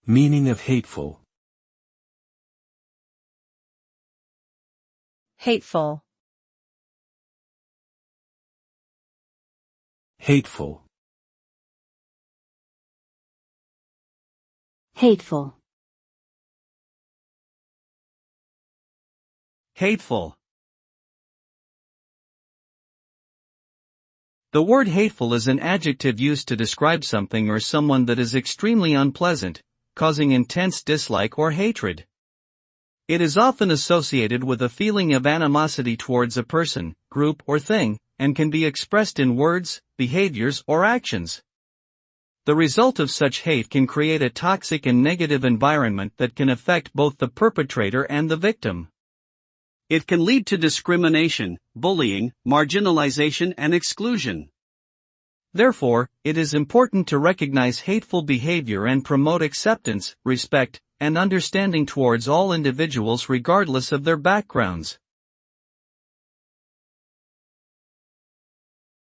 Meaning of hateful. Hateful. Hateful. Hateful. Hateful. The word hateful is an adjective used to describe something or someone that is extremely unpleasant, causing intense dislike or hatred. It is often associated with a feeling of animosity towards a person, group, or thing, and can be expressed in words, behaviors, or actions. The result of such hate can create a toxic and negative environment that can affect both the perpetrator and the victim. It can lead to discrimination, bullying, marginalization, and exclusion. Therefore, it is important to recognize hateful behavior and promote acceptance, respect, and understanding towards all individuals regardless of their backgrounds.